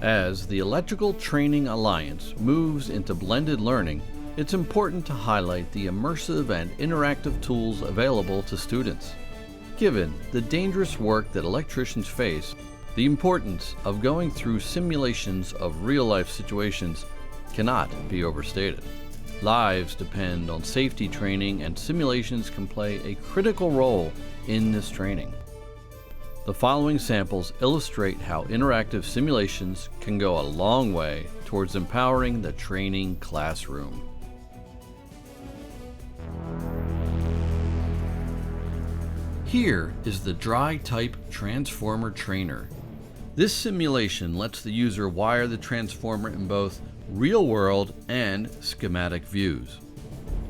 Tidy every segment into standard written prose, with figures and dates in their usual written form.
As the Electrical Training Alliance moves into blended learning, it's important to highlight the immersive and interactive tools available to students. Given the dangerous work that electricians face, the importance of going through simulations of real-life situations cannot be overstated. Lives depend on safety training, and simulations can play a critical role in this training. The following samples illustrate how interactive simulations can go a long way towards empowering the training classroom. Here is the dry-type transformer trainer. This simulation lets the user wire the transformer in both real-world and schematic views.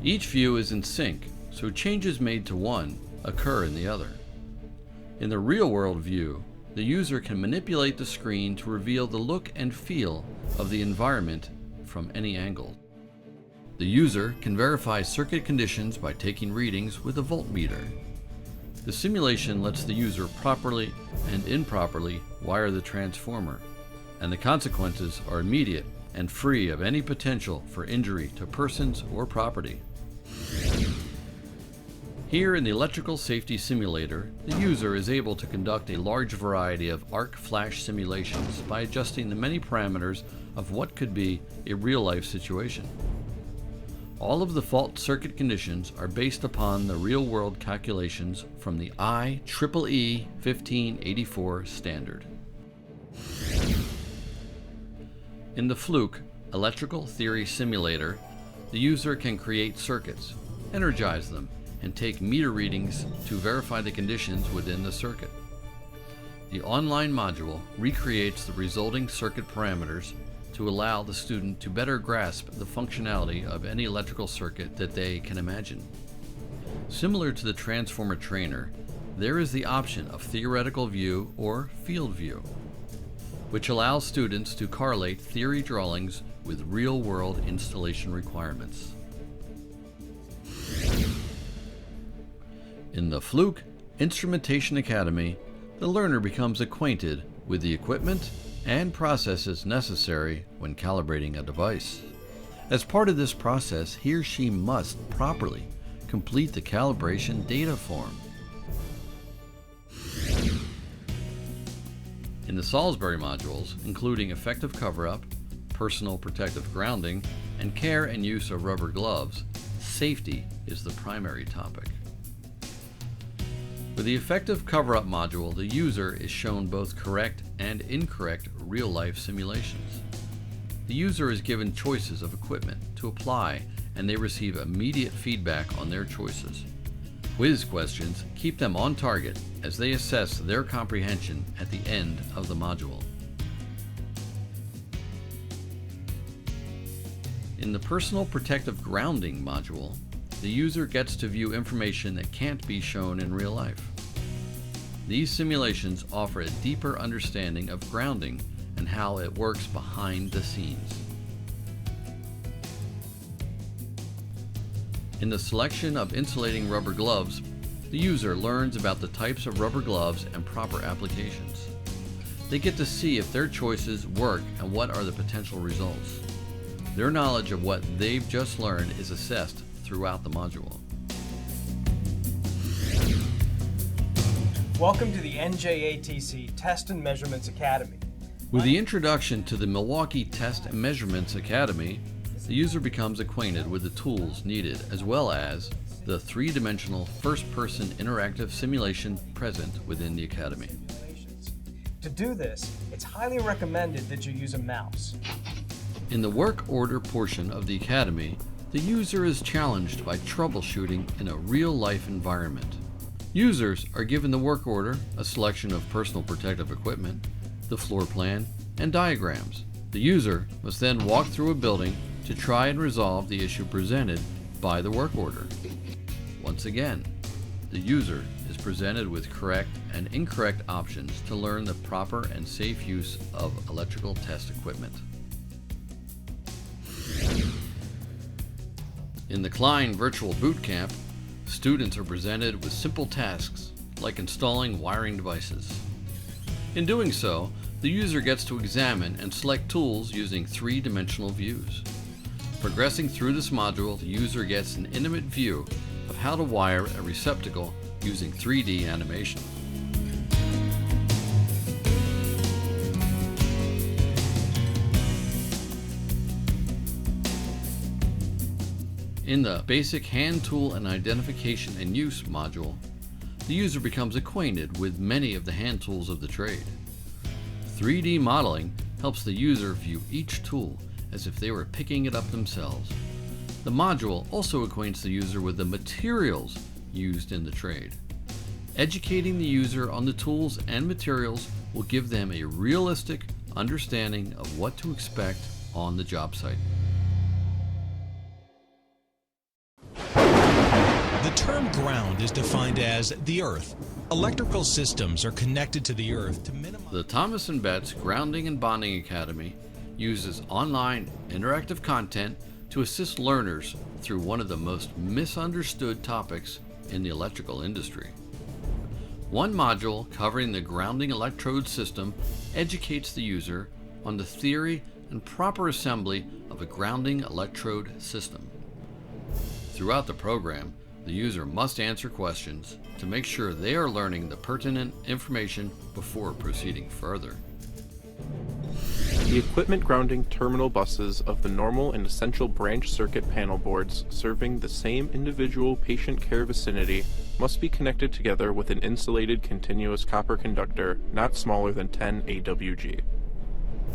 Each view is in sync, so changes made to one occur in the other. In the real-world view, the user can manipulate the screen to reveal the look and feel of the environment from any angle. The user can verify circuit conditions by taking readings with a voltmeter. The simulation lets the user properly and improperly wire the transformer, and the consequences are immediate and free of any potential for injury to persons or property. Here in the Electrical Safety Simulator, the user is able to conduct a large variety of arc flash simulations by adjusting the many parameters of what could be a real-life situation. All of the fault circuit conditions are based upon the real-world calculations from the IEEE 1584 standard. In the Fluke Electrical Theory Simulator, the user can create circuits, energize them, and take meter readings to verify the conditions within the circuit. The online module recreates the resulting circuit parameters to allow the student to better grasp the functionality of any electrical circuit that they can imagine. Similar to the transformer trainer, there is the option of theoretical view or field view, which allows students to correlate theory drawings with real-world installation requirements. In the Fluke Instrumentation Academy, the learner becomes acquainted with the equipment and processes necessary when calibrating a device. As part of this process, he or she must properly complete the calibration data form. In the Salisbury modules, including effective cover-up, personal protective grounding, and care and use of rubber gloves, safety is the primary topic. With the effective cover-up module, the user is shown both correct and incorrect real-life simulations. The user is given choices of equipment to apply, and they receive immediate feedback on their choices. Quiz questions keep them on target as they assess their comprehension at the end of the module. In the Personal Protective Grounding module, the user gets to view information that can't be shown in real life. These simulations offer a deeper understanding of grounding and how it works behind the scenes. In the selection of insulating rubber gloves, the user learns about the types of rubber gloves and proper applications. They get to see if their choices work and what are the potential results. Their knowledge of what they've just learned is assessed throughout the module. Welcome to the NJATC Test and Measurements Academy. With the introduction to the Milwaukee Test and Measurements Academy, the user becomes acquainted with the tools needed as well as the three-dimensional first-person interactive simulation present within the Academy. To do this, it's highly recommended that you use a mouse. In the work order portion of the Academy, the user is challenged by troubleshooting in a real-life environment. Users are given the work order, a selection of personal protective equipment, the floor plan, and diagrams. The user must then walk through a building to try and resolve the issue presented by the work order. Once again, the user is presented with correct and incorrect options to learn the proper and safe use of electrical test equipment. In the Klein Virtual Boot Camp, students are presented with simple tasks like installing wiring devices. In doing so, the user gets to examine and select tools using three-dimensional views. Progressing through this module, the user gets an intimate view of how to wire a receptacle using 3D animation. In the Basic Hand Tool and Identification and Use module, the user becomes acquainted with many of the hand tools of the trade. 3D modeling helps the user view each tool as if they were picking it up themselves. The module also acquaints the user with the materials used in the trade. Educating the user on the tools and materials will give them a realistic understanding of what to expect on the job site. The term ground is defined as the earth. Electrical systems are connected to the earth to minimize... The Thomas & Betts Grounding and Bonding Academy uses online interactive content to assist learners through one of the most misunderstood topics in the electrical industry. One module covering the grounding electrode system educates the user on the theory and proper assembly of a grounding electrode system. Throughout the program, the user must answer questions to make sure they are learning the pertinent information before proceeding further. The equipment grounding terminal buses of the normal and essential branch circuit panel boards serving the same individual patient care vicinity must be connected together with an insulated continuous copper conductor not smaller than 10 AWG.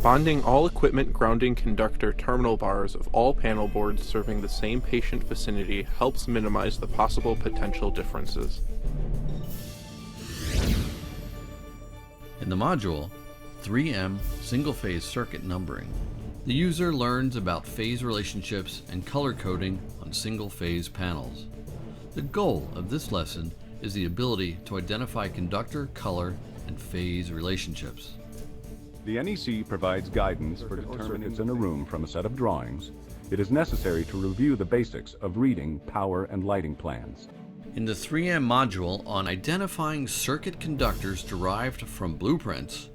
Bonding all equipment grounding conductor terminal bars of all panel boards serving the same patient vicinity helps minimize the possible potential differences. In the module 3M Single-Phase Circuit Numbering, the user learns about phase relationships and color coding on single-phase panels. The goal of this lesson is the ability to identify conductor, color, and phase relationships. The NEC provides guidance for determining circuits in a room from a set of drawings. It is necessary to review the basics of reading power and lighting plans. In the 3M module on identifying circuit conductors derived from blueprints,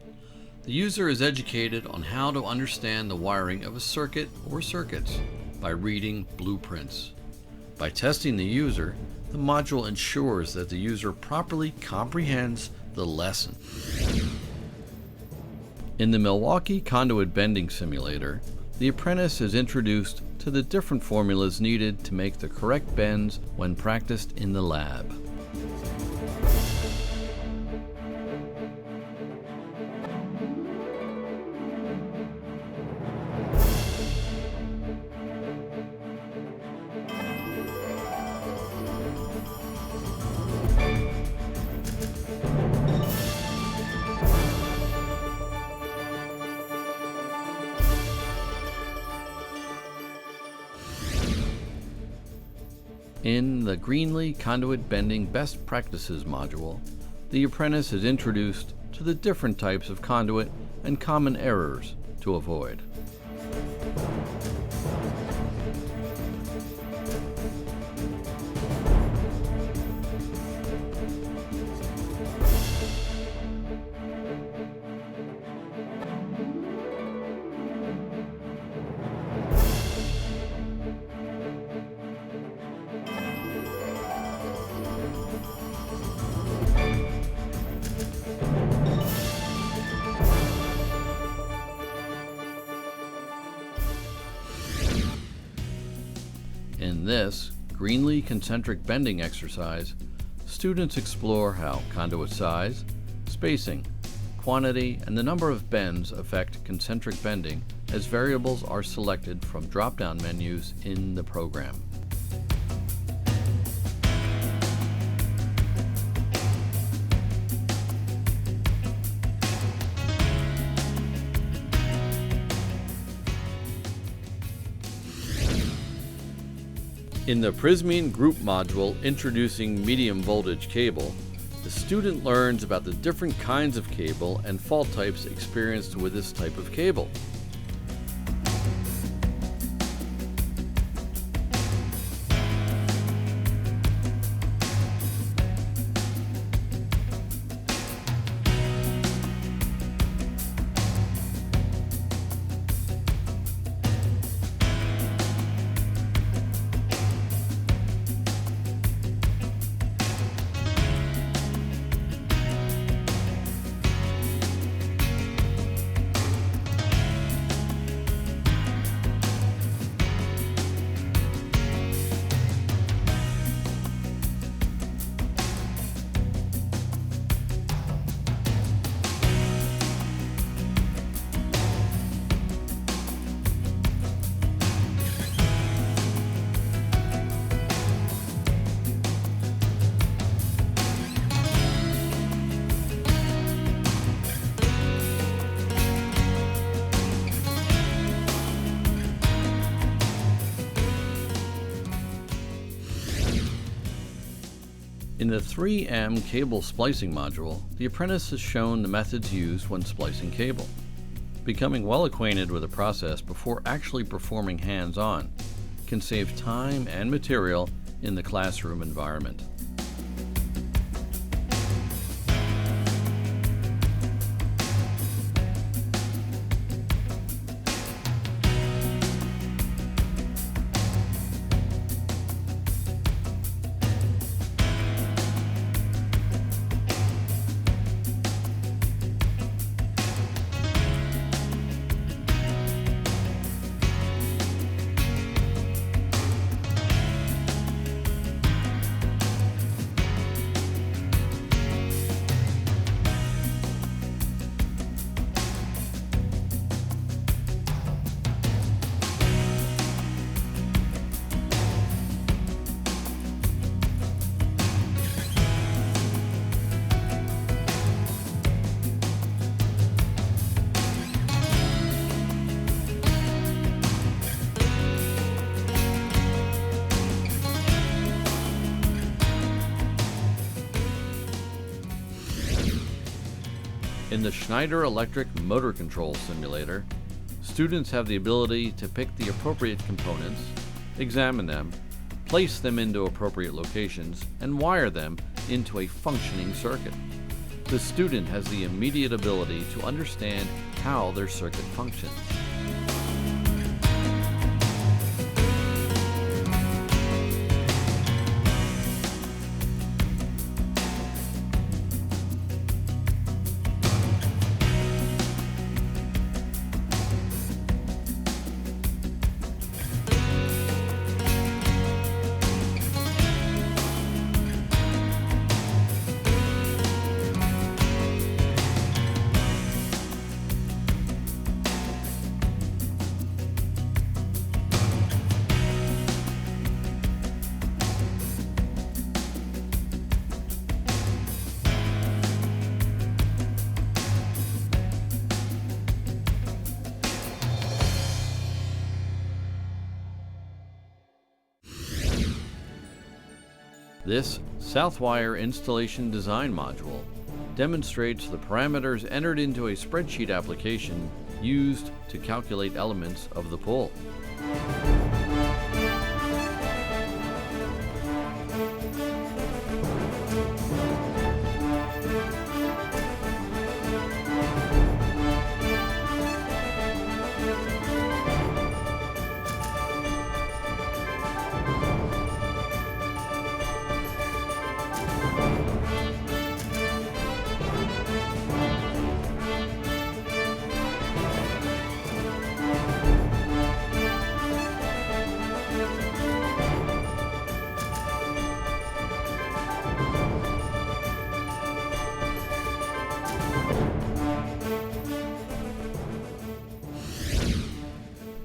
the user is educated on how to understand the wiring of a circuit or circuits by reading blueprints. By testing the user, the module ensures that the user properly comprehends the lesson. In the Milwaukee Conduit Bending Simulator, the apprentice is introduced to the different formulas needed to make the correct bends when practiced in the lab. In the Greenlee Conduit Bending Best Practices module, the apprentice is introduced to the different types of conduit and common errors to avoid. In this Greenlee concentric bending exercise, students explore how conduit size, spacing, quantity, and the number of bends affect concentric bending as variables are selected from drop-down menus in the program. In the Prismine Group module introducing medium voltage cable, the student learns about the different kinds of cable and fault types experienced with this type of cable. In the 3M cable splicing module, the apprentice is shown the methods used when splicing cable. Becoming well acquainted with the process before actually performing hands-on can save time and material in the classroom environment. In the Schneider Electric Motor Control Simulator, students have the ability to pick the appropriate components, examine them, place them into appropriate locations, and wire them into a functioning circuit. The student has the immediate ability to understand how their circuit functions. This Southwire Installation Design module demonstrates the parameters entered into a spreadsheet application used to calculate elements of the pull.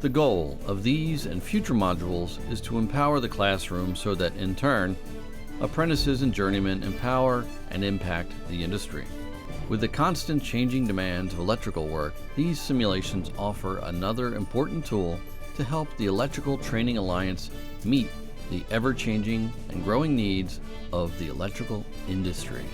The goal of these and future modules is to empower the classroom so that, in turn, apprentices and journeymen empower and impact the industry. With the constant changing demands of electrical work, these simulations offer another important tool to help the Electrical Training Alliance meet the ever-changing and growing needs of the electrical industry.